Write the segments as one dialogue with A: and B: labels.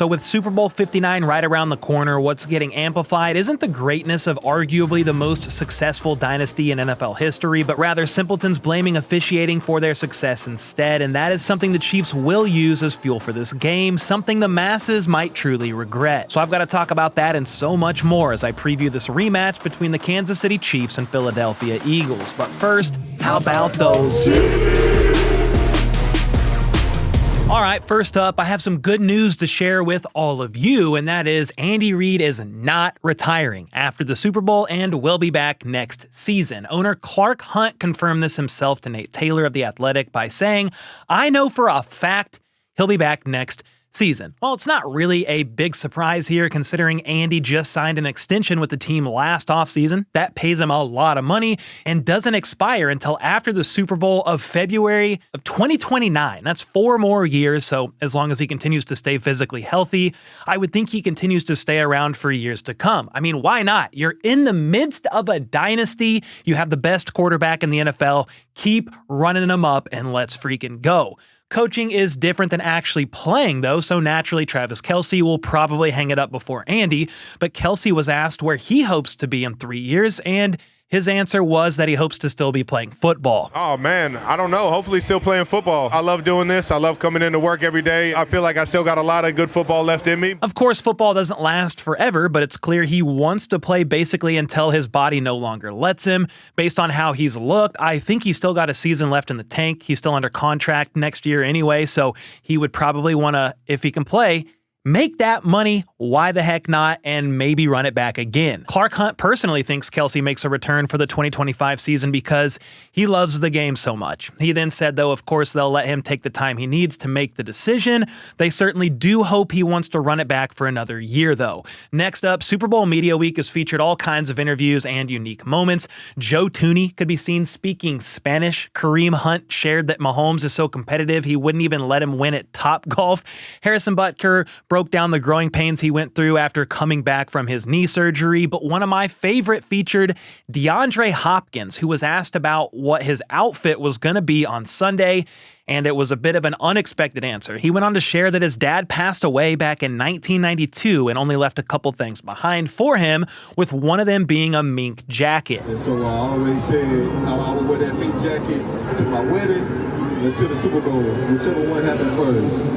A: So with Super Bowl 59 right around the corner, what's getting amplified isn't the greatness of arguably the most successful dynasty in NFL history, but rather simpletons blaming officiating for their success instead, and that is something the Chiefs will use as fuel for this game, something the masses might truly regret. So I've got to talk about that and so much more as I preview this rematch between the Kansas City Chiefs and Philadelphia Eagles. But first, how about those? All right, first up, I have some good news to share with all of you, and that is Andy Reid is not retiring after the Super Bowl and will be back next season. Owner Kareem Hunt confirmed this himself to Nate Taylor of The Athletic by saying, "I know for a fact he'll be back next season." Well, it's not really a big surprise here considering Andy just signed an extension with the team last offseason. That pays him a lot of money and doesn't expire until after the Super Bowl of February of 2029. That's 4 more years, so as long as he continues to stay physically healthy, I would think he continues to stay around for years to come. I mean, why not? You're in the midst of a dynasty. You have the best quarterback in the NFL. Keep running them up and let's freaking go. Coaching is different than actually playing, though, so naturally Travis Kelce will probably hang it up before Andy, but Kelce was asked where he hopes to be in 3 years, and his answer was that he hopes to still be playing football.
B: Oh, man, I don't know. Hopefully still playing football. I love doing this. I love coming into work every day. I feel like I still got a lot of good football left in me.
A: Of course, football doesn't last forever, but it's clear he wants to play basically until his body no longer lets him. Based on how he's looked, I think he's still got a season left in the tank. He's still under contract next year anyway, so he would probably want to, if he can play, make that money, why the heck not, and maybe run it back again. Kareem Hunt personally thinks Kelce makes a return for the 2025 season because he loves the game so much. He then said, though, of course, they'll let him take the time he needs to make the decision. They certainly do hope he wants to run it back for another year, though. Next up, Super Bowl Media Week has featured all kinds of interviews and unique moments. Joe Thuney could be seen speaking Spanish. Kareem Hunt shared that Mahomes is so competitive he wouldn't even let him win at Topgolf. Harrison Butker broke down the growing pains he went through after coming back from his knee surgery, but one of my favorite featured DeAndre Hopkins, who was asked about what his outfit was going to be on Sunday, and it was a bit of an unexpected answer. He went on to share that his dad passed away back in 1992 and only left a couple things behind for him, with one of them being a mink jacket.
C: And so I always said I would wear that mink jacket to my wedding and to the Super Bowl, whichever one happened first.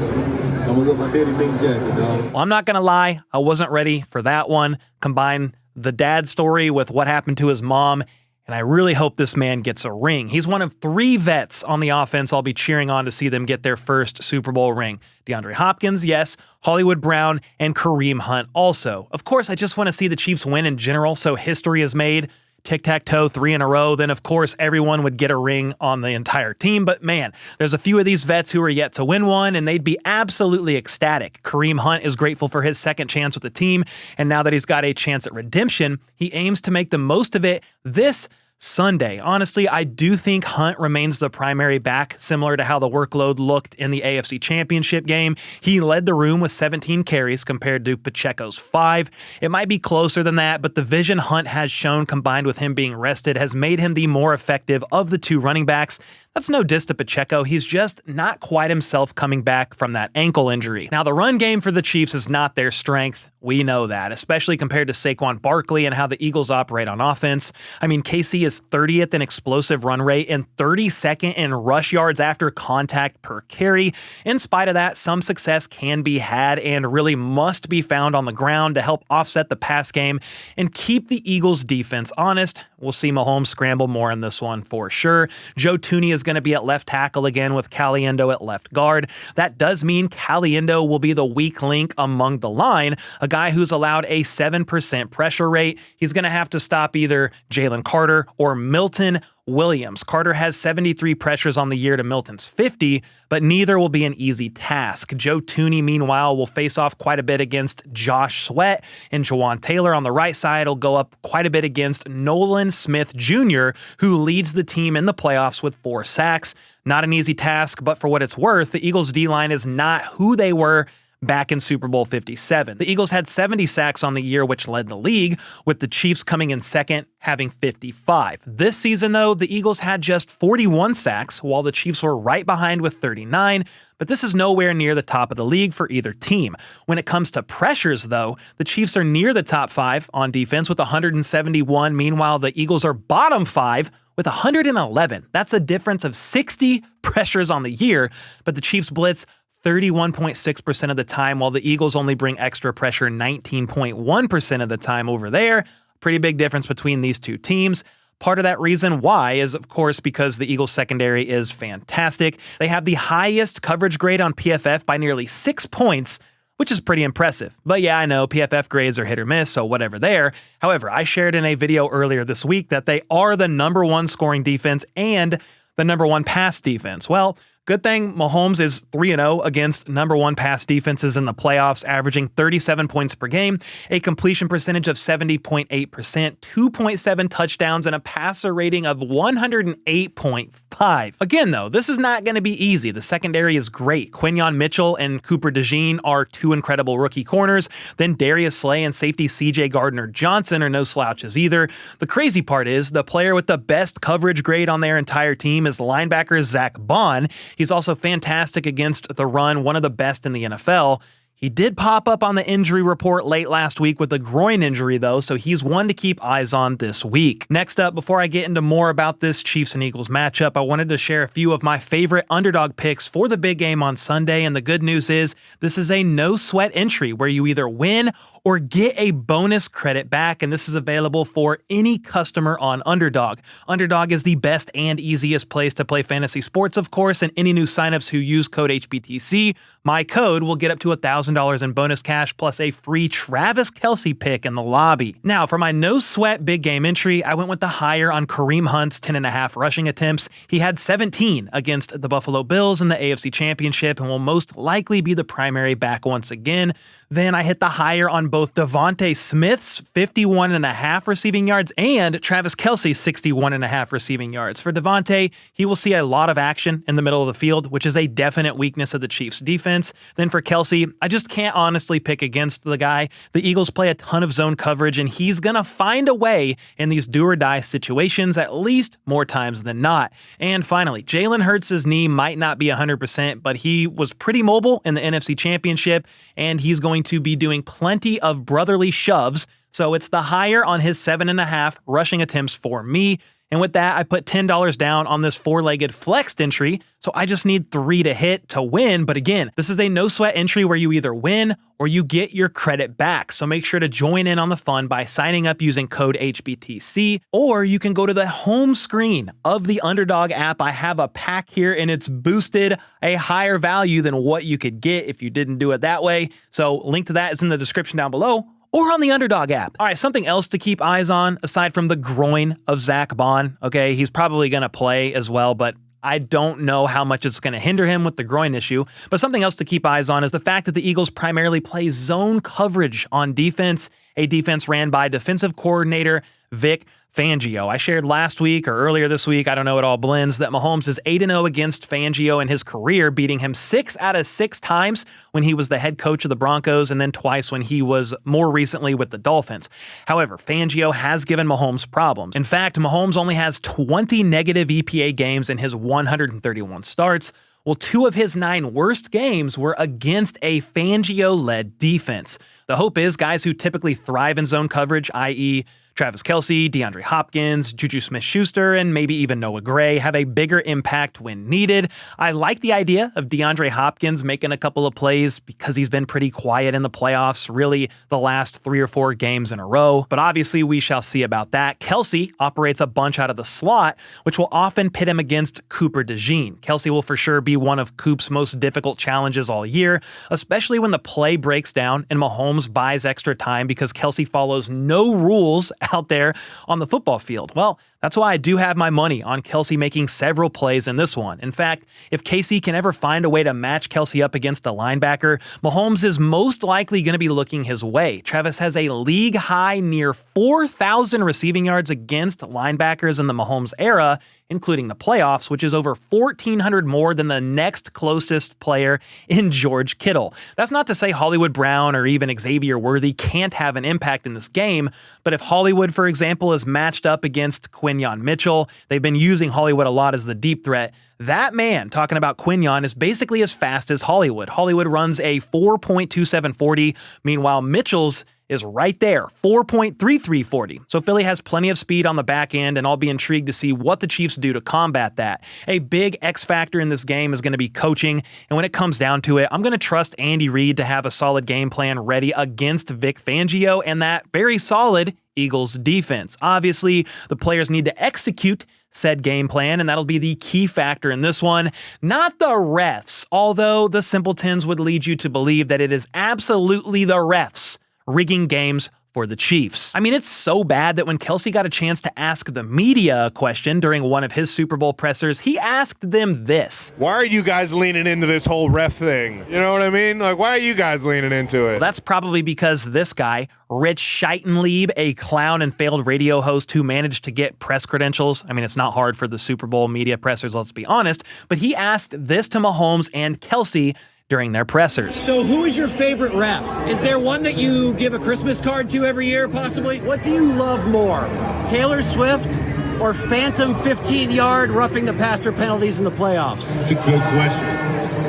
C: I'm gonna get my daddy mink jacket, dog.
A: Well, I'm not gonna lie, I wasn't ready for that one. Combine the dad story with what happened to his mom, and I really hope this man gets a ring. He's one of 3 vets on the offense I'll be cheering on to see them get their first Super Bowl ring. DeAndre Hopkins, yes, Hollywood Brown, and Kareem Hunt also. Of course, I just want to see the Chiefs win in general, so history is made. Tic-tac-toe, 3 in a row, then of course everyone would get a ring on the entire team. But man, there's a few of these vets who are yet to win one, and they'd be absolutely ecstatic. Kareem Hunt is grateful for his second chance with the team, and now that he's got a chance at redemption, he aims to make the most of it this Sunday. Honestly, I do think Hunt remains the primary back, similar to how the workload looked in the AFC Championship game. He led the room with 17 carries compared to Pacheco's 5. It might be closer than that, but the vision Hunt has shown combined with him being rested has made him the more effective of the 2 running backs. That's no diss to Pacheco. He's just not quite himself coming back from that ankle injury. Now, the run game for the Chiefs is not their strength. We know that, especially compared to Saquon Barkley and how the Eagles operate on offense. I mean, KC is 30th in explosive run rate and 32nd in rush yards after contact per carry. In spite of that, some success can be had and really must be found on the ground to help offset the pass game and keep the Eagles defense honest. We'll see Mahomes scramble more in this one for sure. Joe Thuney is going to be at left tackle again with Caliendo at left guard. That does mean Caliendo will be the weak link among the line, a guy who's allowed a 7% pressure rate. He's going to have to stop either Jalen Carter or Milton Williams. Carter has 73 pressures on the year to Milton's 50, but neither will be an easy task. Joe Thuney, meanwhile, will face off quite a bit against Josh Sweat, and Jawan Taylor on the right side will go up quite a bit against Nolan Smith Jr., who leads the team in the playoffs with 4 sacks. Not an easy task, but for what it's worth, the Eagles' D-line is not who they were back in Super Bowl 57. The Eagles had 70 sacks on the year, which led the league, with the Chiefs coming in second, having 55. This season, though, the Eagles had just 41 sacks, while the Chiefs were right behind with 39, but this is nowhere near the top of the league for either team. When it comes to pressures, though, the Chiefs are near the top 5 on defense with 171. Meanwhile, the Eagles are bottom 5 with 111. That's a difference of 60 pressures on the year, but the Chiefs blitz 31.6% of the time, while the Eagles only bring extra pressure 19.1% of the time over there. Pretty big difference between these two teams. Part of that reason why is, of course, because the Eagles secondary is fantastic. They have the highest coverage grade on PFF by nearly 6 points, which is pretty impressive. But yeah, I know PFF grades are hit or miss, so whatever there. However, I shared in a video earlier this week that they are the #1 scoring defense and the #1 pass defense. Well, good thing Mahomes is 3-0 against #1 pass defenses in the playoffs, averaging 37 points per game, a completion percentage of 70.8%, 2.7 touchdowns, and a passer rating of 108.5. Again, though, this is not going to be easy. The secondary is great. Quinyon Mitchell and Cooper DeJean are two incredible rookie corners. Then Darius Slay and safety CJ Gardner-Johnson are no slouches either. The crazy part is the player with the best coverage grade on their entire team is linebacker Zach Bond. He's also fantastic against the run, one of the best in the NFL. He did pop up on the injury report late last week with a groin injury, though, so he's one to keep eyes on this week. Next up, before I get into more about this Chiefs and Eagles matchup, I wanted to share a few of my favorite underdog picks for the big game on Sunday, and the good news is this is a no-sweat entry where you either win or get a bonus credit back, and this is available for any customer on Underdog. Underdog is the best and easiest place to play fantasy sports, of course, and any new signups who use code HBTC, my code will get up to $1,000 in bonus cash plus a free Travis Kelce pick in the lobby. Now, for my no-sweat big game entry, I went with the higher on Kareem Hunt's 10.5 rushing attempts. He had 17 against the Buffalo Bills in the AFC Championship and will most likely be the primary back once again. Then I hit the higher on both Devontae Smith's 51.5 receiving yards and Travis Kelce's 61.5 receiving yards. For Devontae, he will see a lot of action in the middle of the field, which is a definite weakness of the Chiefs' defense. Then for Kelce, I just can't honestly pick against the guy. The Eagles play a ton of zone coverage, and he's going to find a way in these do-or-die situations at least more times than not. And finally, Jalen Hurts' knee might not be 100%, but he was pretty mobile in the NFC Championship, and he's going to be doing plenty of brotherly shoves, so it's the higher on his 7.5 rushing attempts for me. And with that, I put $10 down on this four-legged flexed entry, so I just need 3 to hit to win. But again, this is a no-sweat entry where you either win or you get your credit back. So make sure to join in on the fun by signing up using code HBTC, or you can go to the home screen of the Underdog app. I have a pack here, and it's boosted a higher value than what you could get if you didn't do it that way. So link to that is in the description down below, or on the Underdog app. All right, something else to keep eyes on, aside from the groin of Zach Bond. Okay, he's probably going to play as well, but I don't know how much it's going to hinder him with the groin issue. But something else to keep eyes on is the fact that the Eagles primarily play zone coverage on defense, a defense ran by defensive coordinator Vic Fangio. I shared last week or earlier this week, I don't know, it all blends, that Mahomes is 8-0 against Fangio in his career, beating him 6 out of 6 times when he was the head coach of the Broncos and then twice when he was more recently with the Dolphins. However, Fangio has given Mahomes problems. In fact, Mahomes only has 20 negative EPA games in his 131 starts. Well, 2 of his 9 worst games were against a Fangio-led defense. The hope is guys who typically thrive in zone coverage, i.e., Travis Kelce, DeAndre Hopkins, Juju Smith-Schuster, and maybe even Noah Gray have a bigger impact when needed. I like the idea of DeAndre Hopkins making a couple of plays because he's been pretty quiet in the playoffs, really the last 3 or 4 games in a row. But obviously, we shall see about that. Kelce operates a bunch out of the slot, which will often pit him against Cooper DeJean. Kelce will for sure be one of Coop's most difficult challenges all year, especially when the play breaks down and Mahomes buys extra time because Kelce follows no rules out there on the football field. Well, That's why I do have my money on Kelce making several plays in this one. In fact, if KC can ever find a way to match Kelce up against a linebacker, Mahomes is most likely going to be looking his way. Travis has a league-high near 4,000 receiving yards against linebackers in the Mahomes era, including the playoffs, which is over 1,400 more than the next closest player in George Kittle. That's not to say Hollywood Brown or even Xavier Worthy can't have an impact in this game, but if Hollywood, for example, is matched up against Quinyon Mitchell, they've been using Hollywood a lot as the deep threat. That man, talking about Quinyon, is basically as fast as Hollywood. Hollywood runs a 4.2740, meanwhile Mitchell's is right there, 4.3340. So Philly has plenty of speed on the back end, and I'll be intrigued to see what the Chiefs do to combat that. A big X factor in this game is going to be coaching, and when it comes down to it, I'm going to trust Andy Reid to have a solid game plan ready against Vic Fangio and that very solid Eagles defense. Obviously, the players need to execute said game plan, and that'll be the key factor in this one, not the refs, although the simpletons would lead you to believe that it is absolutely the refs rigging games for the Chiefs. I mean, it's so bad that when Kelce got a chance to ask the media a question during one of his Super Bowl pressers, he asked them this.
B: Why are you guys leaning into this whole ref thing? You know what I mean? Like, why are you guys leaning into it?
A: Well, that's probably because this guy, Rich Scheitenlieb, a clown and failed radio host who managed to get press credentials. I mean, it's not hard for the Super Bowl media pressers, let's be honest, but he asked this to Mahomes and Kelce during their pressers.
D: So who is your favorite ref? Is there one that you give a Christmas card to every year, possibly? What do you love more, Taylor Swift or phantom 15-yard roughing the passer penalties in the playoffs?
C: That's a good question.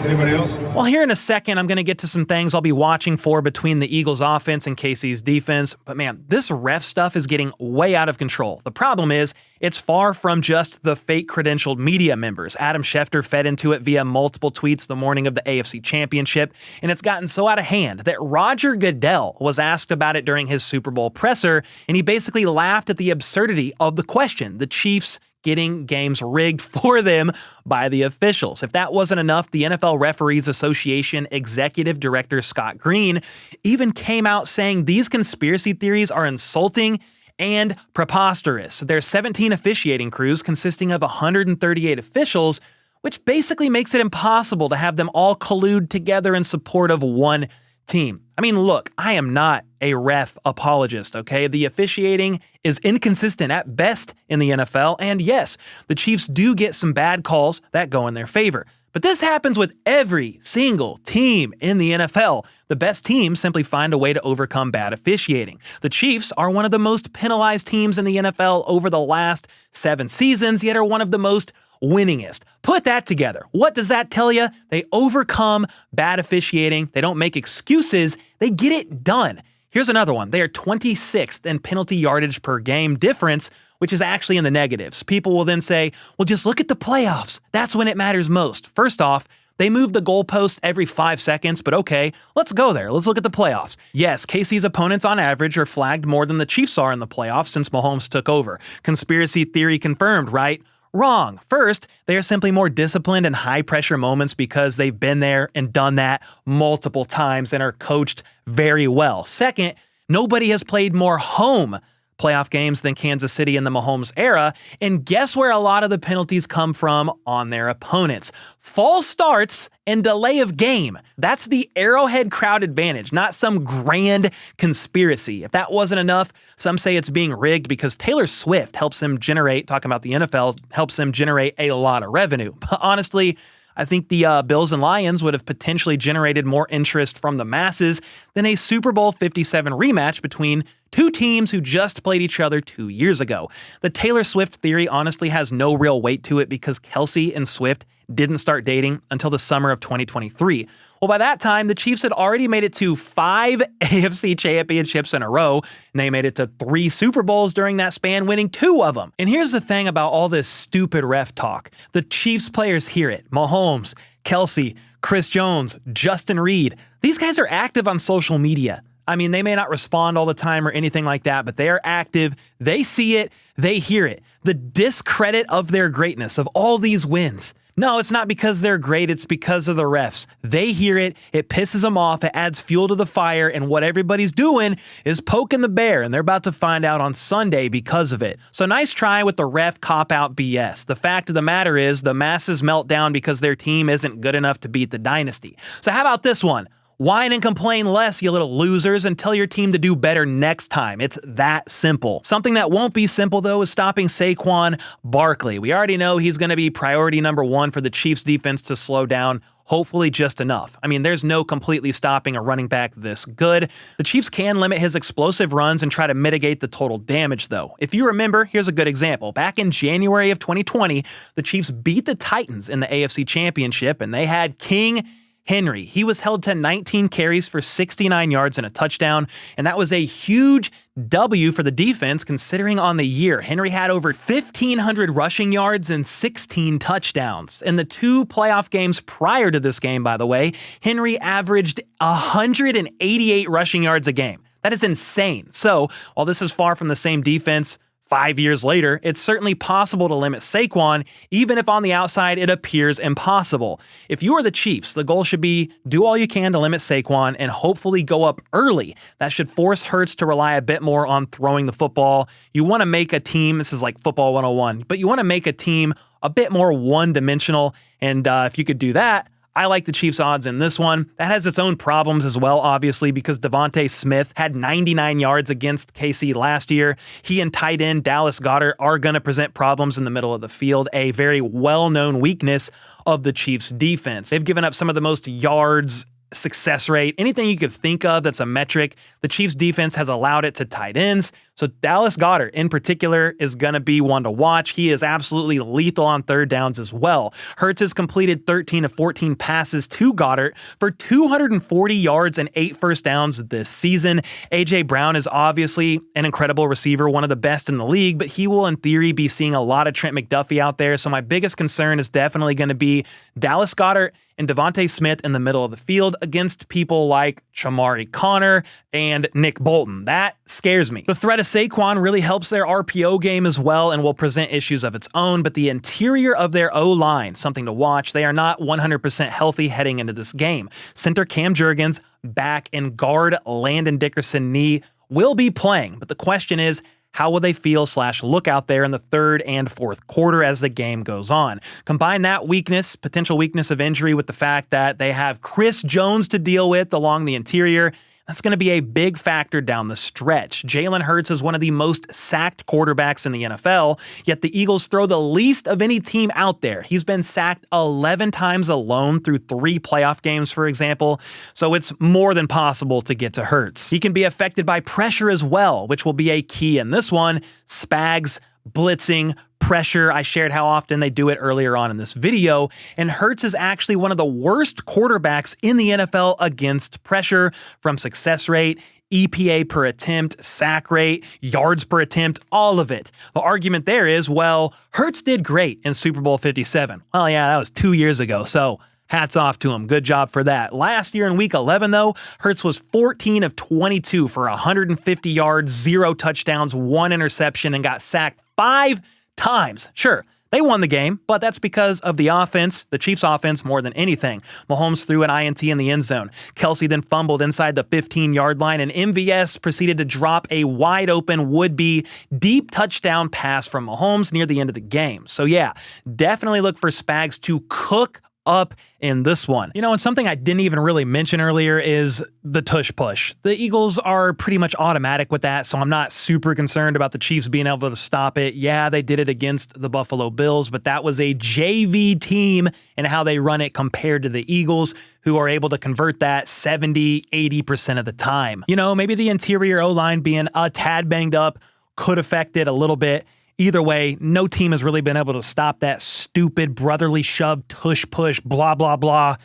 C: Anybody else?
A: Well, here in a second, I'm going to get to some things I'll be watching for between the Eagles offense and KC's defense. But man, this ref stuff is getting way out of control. The problem is, it's far from just the fake credentialed media members. Adam Schefter fed into it via multiple tweets the morning of the AFC Championship, and it's gotten so out of hand that Roger Goodell was asked about it during his Super Bowl presser, and he basically laughed at the absurdity of the question. The Chiefs getting games rigged for them by the officials. If that wasn't enough, the NFL Referees Association Executive Director Scott Green even came out saying these conspiracy theories are insulting and preposterous. There's 17 officiating crews consisting of 138 officials, which basically makes it impossible to have them all collude together in support of one team. I mean, look, I am not a ref apologist, okay? The officiating is inconsistent at best in the NFL, and yes, the Chiefs do get some bad calls that go in their favor. But this happens with every single team in the NFL. The best teams simply find a way to overcome bad officiating. The Chiefs are one of the most penalized teams in the NFL over the last 7 seasons, yet are one of the most winningest. Put that together. What does that tell you? They overcome bad officiating. They don't make excuses. They get it done. Here's another one. They are 26th in penalty yardage per game difference, which is actually in the negatives. People will then say, well, just look at the playoffs. That's when it matters most. First off, they move the goalpost every 5 seconds, but okay, let's go there. Let's look at the playoffs. Yes, KC's opponents on average are flagged more than the Chiefs are in the playoffs since Mahomes took over. Conspiracy theory confirmed, right? Wrong. First, they are simply more disciplined in high-pressure moments because they've been there and done that multiple times and are coached very well. Second, nobody has played more home playoff games than Kansas City in the Mahomes era, and guess where a lot of the penalties come from on their opponents? False starts and delay of game. That's the Arrowhead crowd advantage, not some grand conspiracy. If that wasn't enough, some say it's being rigged because Taylor Swift helps them generate, talking about the NFL, helps them generate a lot of revenue. But honestly, I think the Bills and Lions would have potentially generated more interest from the masses than a Super Bowl 57 rematch between two teams who just played each other 2 years ago. The Taylor Swift theory honestly has no real weight to it because Kelce and Swift didn't start dating until the summer of 2023. Well, by that time, the Chiefs had already made it to 5 AFC championships in a row, and they made it to 3 Super Bowls during that span, winning 2 of them. And here's the thing about all this stupid ref talk. The Chiefs players hear it. Mahomes, Kelce, Chris Jones, Justin Reid. These guys are active on social media. I mean, they may not respond all the time or anything like that, but they are active. They see it. They hear it. The discredit of their greatness, of all these wins, No, it's not because they're great. It's because of the refs. They hear it. It pisses them off. It adds fuel to the fire. And what everybody's doing is poking the bear. And they're about to find out on Sunday because of it. So nice try with the ref cop-out BS. The fact of the matter is the masses melt down because their team isn't good enough to beat the dynasty. So how about this one? Whine and complain less, you little losers, and tell your team to do better next time. It's that simple. Something that won't be simple, though, is stopping Saquon Barkley. We already know he's going to be priority number one for the Chiefs defense to slow down. Hopefully just enough. I mean, there's no completely stopping a running back this good. The Chiefs can limit his explosive runs and try to mitigate the total damage, though. If you remember, here's a good example. Back in January of 2020, the Chiefs beat the Titans in the AFC Championship, and they had King Henry. He was held to 19 carries for 69 yards and a touchdown, and that was a huge W for the defense considering on the year. Henry had over 1,500 rushing yards and 16 touchdowns. In the 2 playoff games prior to this game, by the way, Henry averaged 188 rushing yards a game. That is insane. So, while this is far from the same defense, 5 years later, it's certainly possible to limit Saquon, even if on the outside it appears impossible. If you are the Chiefs, the goal should be do all you can to limit Saquon and hopefully go up early. That should force Hurts to rely a bit more on throwing the football. You want to make a team, this is like football 101, but you want to make a team a bit more one-dimensional, and if you could do that, I like the Chiefs' odds in this one. That has its own problems as well, obviously, because Devontae Smith had 99 yards against KC last year. He and tight end Dallas Goedert are going to present problems in the middle of the field, a very well-known weakness of the Chiefs' defense. They've given up some of the most yards, success rate, anything you could think of that's a metric. The Chiefs defense has allowed it to tight ends. So Dallas Goedert in particular is going to be one to watch. He is absolutely lethal on third downs as well. Hurts has completed 13 of 14 passes to Goedert for 240 yards and 8 first downs this season. A.J. Brown is obviously an incredible receiver, one of the best in the league, but he will in theory be seeing a lot of Trent McDuffie out there. So my biggest concern is definitely going to be Dallas Goedert and Devontae Smith in the middle of the field against people like Chamari Connor and Nick Bolton. That scares me. The threat of Saquon really helps their RPO game as well and will present issues of its own, but the interior of their O-line, something to watch. They are not 100% healthy heading into this game. Center Cam Jurgens back and guard Landon Dickerson-Knee will be playing, but the question is, how will they feel/look out there in the third and fourth quarter as the game goes on? Combine that weakness, potential weakness of injury, with the fact that they have Chris Jones to deal with along the interior. That's going to be a big factor down the stretch. Jalen Hurts is one of the most sacked quarterbacks in the NFL, yet the Eagles throw the least of any team out there. He's been sacked 11 times alone through 3 playoff games, for example, so it's more than possible to get to Hurts. He can be affected by pressure as well, which will be a key in this one. Spags, blitzing, pressure. I shared how often they do it earlier on in this video, and Hurts is actually one of the worst quarterbacks in the NFL against pressure, from success rate, EPA per attempt, sack rate, yards per attempt, all of it. The argument there is, well, Hurts did great in Super Bowl 57. Well, yeah, that was 2 years ago, so hats off to him. Good job for that. Last year in Week 11, though, Hurts was 14 of 22 for 150 yards, 0 touchdowns, 1 interception, and got sacked 5 times. Sure, they won the game, but that's because of the offense, the Chiefs' offense, more than anything. Mahomes threw an INT in the end zone. Kelce then fumbled inside the 15-yard line, and MVS proceeded to drop a wide-open would-be deep touchdown pass from Mahomes near the end of the game. So yeah, definitely look for Spags to cook up in this one. You know, and something I didn't even really mention earlier is the tush push. The Eagles are pretty much automatic with that, so I'm not super concerned about the Chiefs being able to stop it. Yeah, they did it against the Buffalo Bills, but that was a JV team and how they run it compared to the Eagles, who are able to convert that 70-80% of the time. You know, maybe the interior O-line being a tad banged up could affect it a little bit. Either way, no team has really been able to stop that stupid brotherly shove, tush push, blah, blah, blah,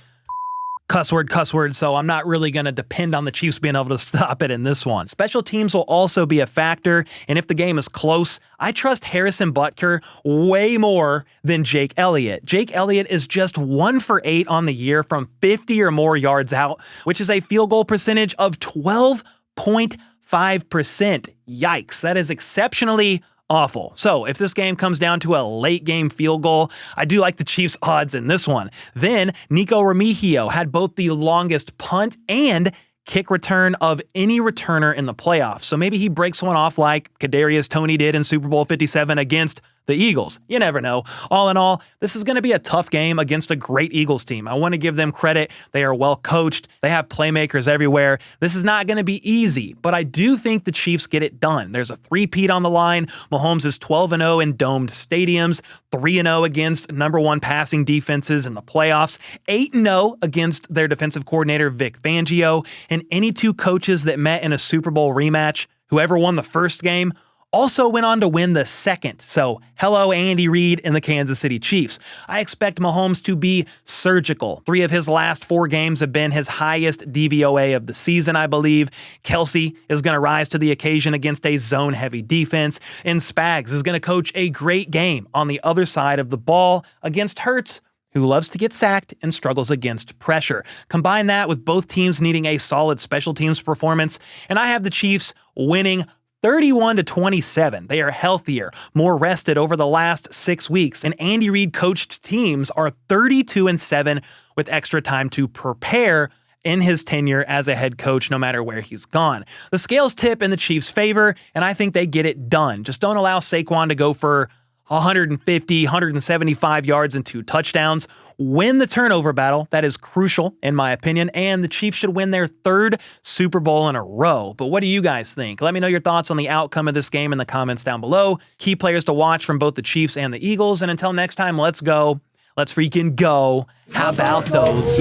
A: cuss word, so I'm not really going to depend on the Chiefs being able to stop it in this one. Special teams will also be a factor, and if the game is close, I trust Harrison Butker way more than Jake Elliott. Jake Elliott is just 1 for 8 on the year from 50 or more yards out, which is a field goal percentage of 12.5%. Yikes, that is exceptionally awful. So if this game comes down to a late game field goal, I do like the Chiefs' odds in this one. Then Nico Remigio had both the longest punt and kick return of any returner in the playoffs. So maybe he breaks one off like Kadarius Toney did in Super Bowl 57 against the Eagles. You never know. All in all, this is going to be a tough game against a great Eagles team. I want to give them credit. They are well coached. They have playmakers everywhere. This is not going to be easy, but I do think the Chiefs get it done. There's a three-peat on the line. Mahomes is 12-0 in domed stadiums, 3-0 against number one passing defenses in the playoffs, 8-0 against their defensive coordinator Vic Fangio, and any two coaches that met in a Super Bowl rematch, whoever won the first game, also went on to win the second. So, hello Andy Reid and the Kansas City Chiefs. I expect Mahomes to be surgical. 3 of his last 4 games have been his highest DVOA of the season, I believe. Kelce is going to rise to the occasion against a zone-heavy defense, and Spags is going to coach a great game on the other side of the ball against Hurts, who loves to get sacked and struggles against pressure. Combine that with both teams needing a solid special teams performance, and I have the Chiefs winning 31-27. They are healthier, more rested over the last 6 weeks, and Andy Reid coached teams are 32-7 with extra time to prepare in his tenure as a head coach, no matter where he's gone. The scales tip in the Chiefs' favor, and I think they get it done. Just don't allow Saquon to go for 150, 175 yards and 2 touchdowns. Win the turnover battle. That is crucial, in my opinion, and the Chiefs should win their 3rd Super Bowl in a row. But what do you guys think? Let me know your thoughts on the outcome of this game in the comments down below. Key players to watch from both the Chiefs and the Eagles. And until next time, let's go. Let's freaking go. How about those?